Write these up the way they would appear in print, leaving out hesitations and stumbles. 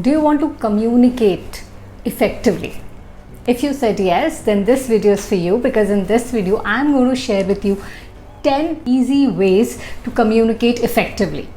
Do you want to communicate effectively? If you said yes, then this video is for you, because in this video I'm going to share with you 10 easy ways to communicate effectively.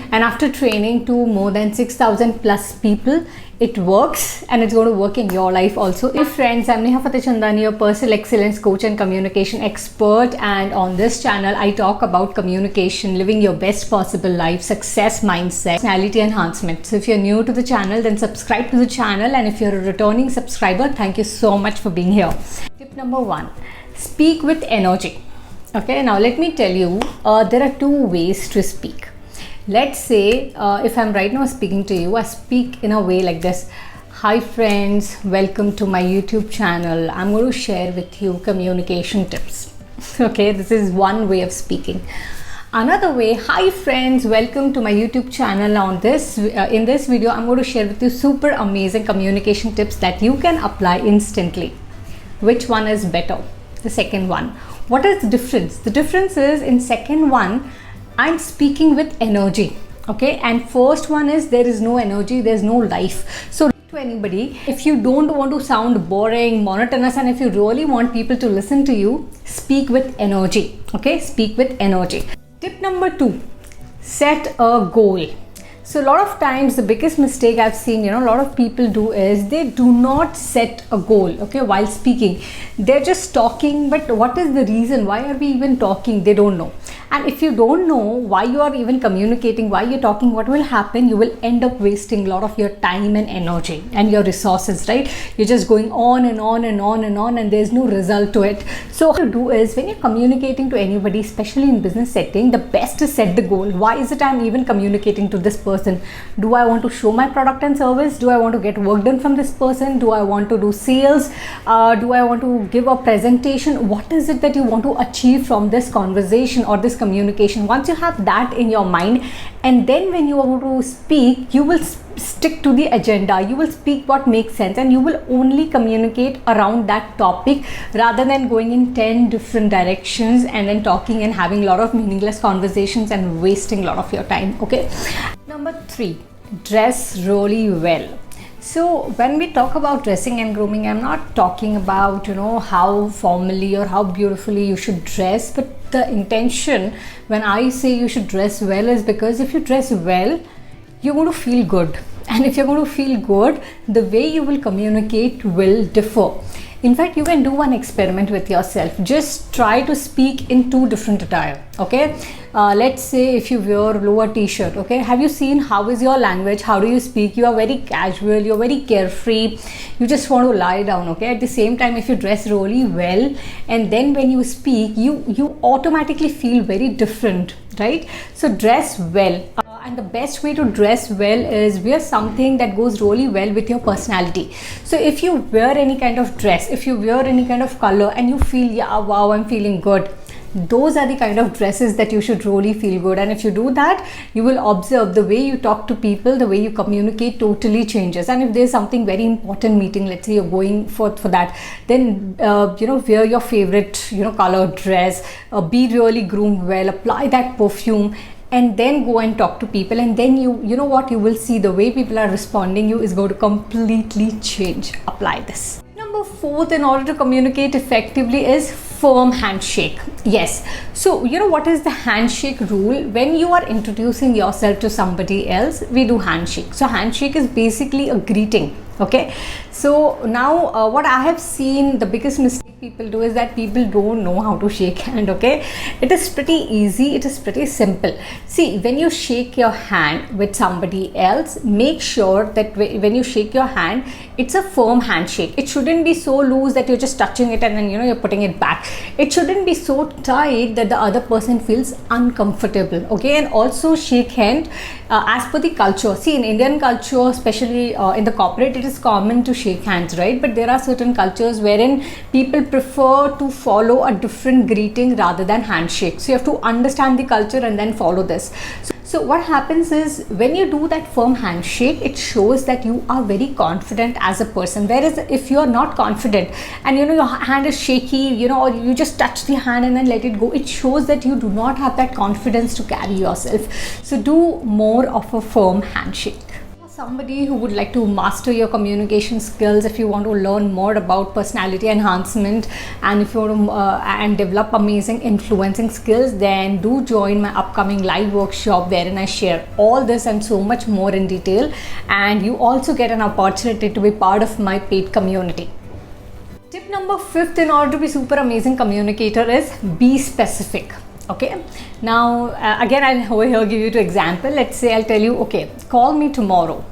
And after training to more than 6,000 plus people, it works, and it's going to work in your life also. Hey friends, I'm Neha Fatehchandani, your personal excellence coach and communication expert. And on this channel, I talk about communication, living your best possible life, success mindset, personality enhancement. So if you're new to the channel, then subscribe to the channel. And if you're a returning subscriber, thank you so much for being here. Tip number 1, speak with energy. Okay, now let me tell you, there are 2 ways to speak. Let's say if I'm right now speaking to you, I speak in a way like this. Hi friends, welcome to my YouTube channel. I'm going to share with you communication tips. Okay, this is one way of speaking. Another way, hi friends, welcome to my YouTube channel. In this video, I'm going to share with you super amazing communication tips that you can apply instantly. Which one is better? The second one. What is the difference? The difference is, in second one, I'm speaking with energy, okay? And first one is, there is no energy, there's no life. So to anybody, if you don't want to sound boring, monotonous, and if you really want people to listen to you, speak with energy, okay? Speak with energy. Tip number 2, set a goal. So a lot of times, the biggest mistake I've seen, a lot of people do is they do not set a goal, okay, while speaking. They're just talking, but what is the reason? Why are we even talking? They don't know. And if you don't know why you are even communicating, why you're talking, what will happen? You will end up wasting a lot of your time and energy and your resources, right? You're just going on and on and on and on, and there's no result to it. So what to do is, when you're communicating to anybody, especially in business setting, the best is set the goal. Why is it I'm even communicating to this person? Do I want to show my product and service? Do I want to get work done from this person? Do I want to do sales? Do I want to give a presentation? What is it that you want to achieve from this conversation or this communication? Once you have that in your mind, and then when you are going to speak, you will stick to the agenda. You will speak what makes sense, and you will only communicate around that topic, rather than going in 10 different directions and then talking and having a lot of meaningless conversations and wasting a lot of your time. Okay, number 3, dress really well. So when we talk about dressing and grooming, I'm not talking about how formally or how beautifully you should dress, but the intention when I say you should dress well is because if you dress well, you're going to feel good. And if you're going to feel good, the way you will communicate will differ. In fact, you can do one experiment with yourself. Just try to speak in 2 different attire, okay? Let's say if you wear lower t-shirt, okay? Have you seen how is your language? How do you speak? You are very casual, you're very carefree. You just want to lie down, okay? At the same time, if you dress really well, and then when you speak, you automatically feel very different, right? So dress well. And the best way to dress well is wear something that goes really well with your personality. So if you wear any kind of dress, if you wear any kind of color, and you feel, yeah, wow, I'm feeling good, those are the kind of dresses that you should really feel good. And if you do that, you will observe the way you talk to people, the way you communicate totally changes. And if there's something very important meeting, let's say you're going for that, then wear your favorite color dress, be really groomed well, apply that perfume, and then go and talk to people. And then you know what, you will see the way people are responding you is going to completely change. Apply this. Number 4, in order to communicate effectively, is firm handshake. Yes, so what is the handshake rule? When you are introducing yourself to somebody else, we do handshake. So handshake is basically a greeting, okay? So now what I have seen, the biggest mistake people do is that people don't know how to shake hand, okay? It is pretty easy, it is pretty simple. See, when you shake your hand with somebody else, make sure that when you shake your hand, it's a firm handshake. It shouldn't be so loose that you're just touching it and then you're putting it back. It shouldn't be so tight that the other person feels uncomfortable, okay? And also shake hand as per the culture. See, in Indian culture, especially in the corporate, it is common to shake hands, right? But there are certain cultures wherein people prefer to follow a different greeting rather than handshake. So you have to understand the culture and then follow this. So what happens is, when you do that firm handshake, it shows that you are very confident as a person. Whereas if you are not confident and your hand is shaky, or you just touch the hand and then let it go, it shows that you do not have that confidence to carry yourself. So do more of a firm handshake. Somebody who would like to master your communication skills, if you want to learn more about personality enhancement, and if you want to and develop amazing influencing skills, then do join my upcoming live workshop, wherein I share all this and so much more in detail, and you also get an opportunity to be part of my paid community. Tip number 5 in order to be super amazing communicator is be specific. Okay, now again I'll over here give you an example. Let's say I'll tell you, okay, call me tomorrow.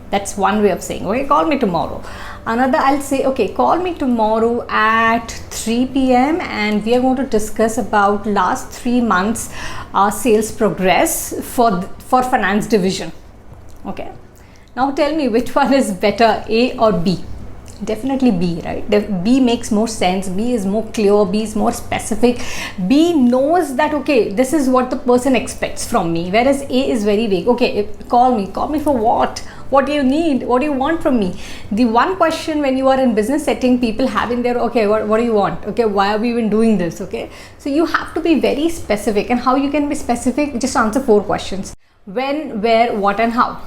That's one way of saying, okay, call me tomorrow. Another, I'll say, okay, call me tomorrow at 3 p.m. and we are going to discuss about last 3 months sales progress for finance division. Okay, now tell me which one is better, A or B? Definitely B, right? B makes more sense. B is more clear. B is more specific. B knows that, okay, this is what the person expects from me, whereas A is very vague. Okay, call me for what? What do you need? What do you want from me? The one question when you are in business setting, people have in there, okay, what do you want? Okay, why are we even doing this? Okay, so you have to be very specific. And how you can be specific? Just answer 4 questions: when, where, what, and how.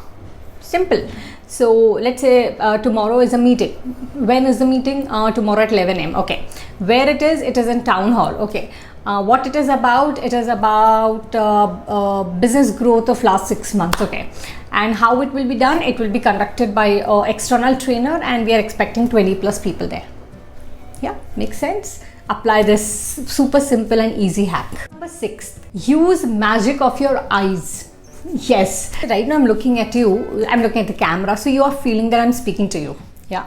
Simple. So let's say tomorrow is a meeting. When is the meeting? Tomorrow at 11 a.m. Okay. Where it is? It is in town hall. Okay. What it is about? It is about business growth of last 6 months. Okay. And how it will be done? It will be conducted by an external trainer, and we are expecting 20 plus people there. Yeah, makes sense. Apply this super simple and easy hack. Number 6, use magic of your eyes. Yes, right now I'm looking at you, I'm looking at the camera, so you are feeling that I'm speaking to you. Yeah,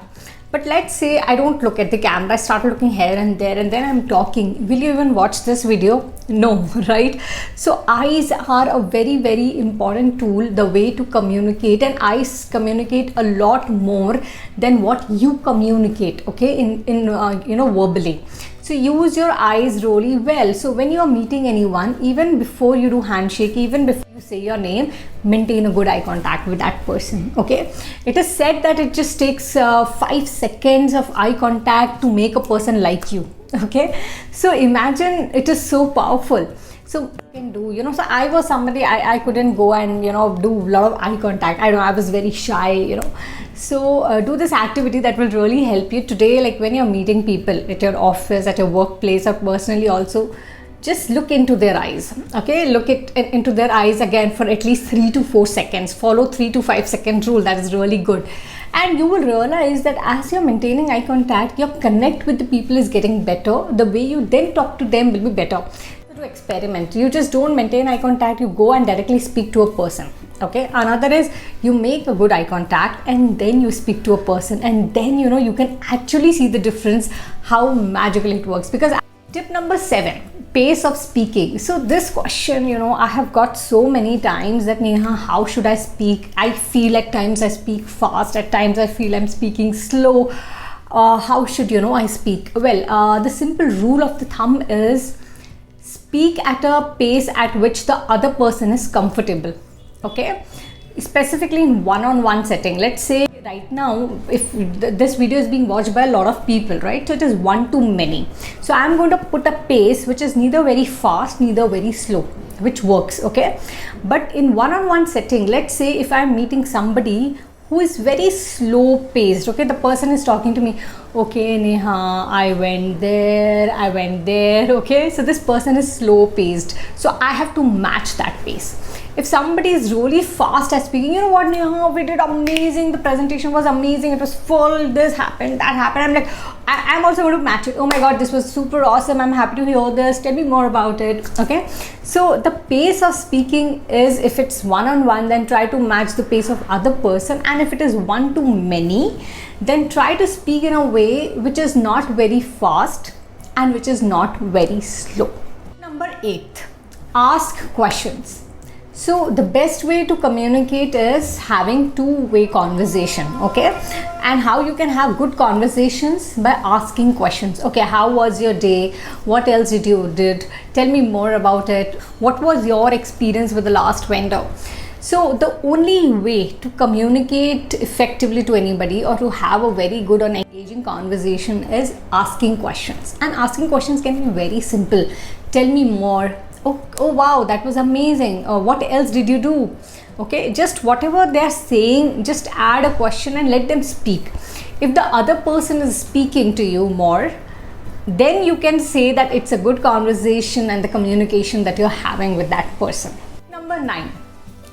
but let's say I don't look at the camera, I start looking here and there, and then I'm talking. Will you even watch this video? No, right? So eyes are a very, very important tool, the way to communicate, and eyes communicate a lot more than what you communicate, okay, in verbally. So use your eyes really well. So when you are meeting anyone, even before you do handshake, even before you say your name, maintain a good eye contact with that person. Okay, it is said that it just takes 5 seconds of eye contact to make a person like you. Okay, so imagine, it is so powerful. So you can do, so I was somebody, I couldn't go and do a lot of eye contact. I was very shy, So do this activity that will really help you today. Like when you're meeting people at your office, at your workplace, or personally also, just look into their eyes. Okay, look into their eyes again for at least 3 to 4 seconds. Follow 3 to 5 second rule. That is really good. And you will realize that as you're maintaining eye contact, your connect with the people is getting better. The way you then talk to them will be better. To experiment, you just don't maintain eye contact, you go and directly speak to a person. Okay, another is you make a good eye contact and then you speak to a person, and then you can actually see the difference, how magical it works. Because tip number 7, pace of speaking. So this question, I have got so many times that, Neha, how should I speak? I feel at times I speak fast, at times I feel I'm speaking slow. How should I speak? Well, the simple rule of the thumb is speak at a pace at which the other person is comfortable. Okay, specifically in one-on-one setting. Let's say right now, if this video is being watched by a lot of people, right, so it is one to many. So I'm going to put a pace which is neither very fast, neither very slow, which works. Okay, but in one-on-one setting, let's say if I'm meeting somebody who is very slow paced, okay, the person is talking to me, okay, Neha, I went there, okay, so this person is slow paced, so I have to match that pace. If somebody is really fast at speaking, you know what, Neha, we did amazing, the presentation was amazing, it was full, this happened, that happened, I'm like, I'm also going to match it. Oh my god, this was super awesome, I'm happy to hear this, tell me more about it. Okay, so the pace of speaking is, if it's one-on-one, then try to match the pace of other person, and if it is one to many, then try to speak in a way which is not very fast and which is not very slow. Number 8, ask questions. So the best way to communicate is having two-way conversation, okay? And how you can have good conversations? By asking questions. Okay, how was your day? What else did you did? Tell me more about it. What was your experience with the last vendor? So the only way to communicate effectively to anybody or to have a very good and engaging conversation is asking questions. And asking questions can be very simple. Tell me more. Oh wow, that was amazing. What else did you do? Okay, just whatever they're saying, just add a question and let them speak. If the other person is speaking to you more, then you can say that it's a good conversation and the communication that you're having with that person. Number 9,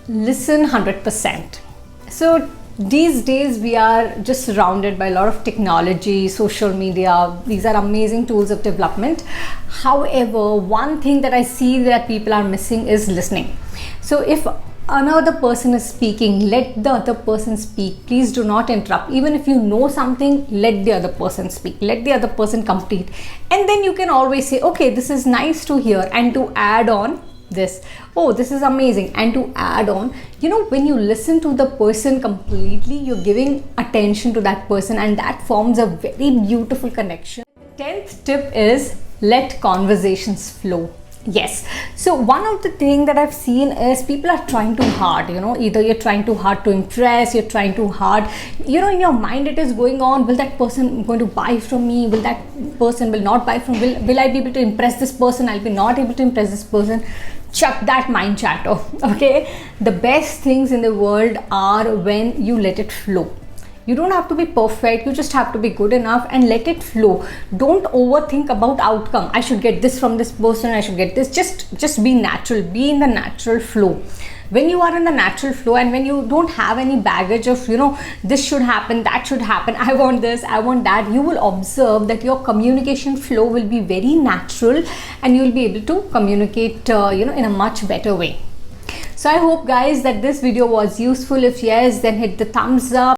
listen 100%. So these days we are just surrounded by a lot of technology, social media. These are amazing tools of development. However, one thing that I see that people are missing is listening. So if another person is speaking, let the other person speak. Please do not interrupt. Even if you know something, let the other person speak. Let the other person complete. And then you can always say, okay, this is nice to hear, and to add on this, oh, this is amazing, and to add on, when you listen to the person completely, you're giving attention to that person, and that forms a very beautiful connection. 10th tip is let conversations flow. Yes, so one of the things that I've seen is people are trying too hard, either you're trying too hard to impress, you're trying too hard, in your mind it is going on, will that person going to buy from me, will that person will not buy from, will I be able to impress this person, I'll be not able to impress this person. Chuck that mind chatter, okay? The best things in the world are when you let it flow. You don't have to be perfect, you just have to be good enough and let it flow. Don't overthink about outcome. I should get this from this person, I should get this. Just be natural, be in the natural flow. When you are in the natural flow and when you don't have any baggage of, this should happen, that should happen, I want this, I want that, you will observe that your communication flow will be very natural and you will be able to communicate, in a much better way. So I hope guys that this video was useful. If yes, then hit the thumbs up.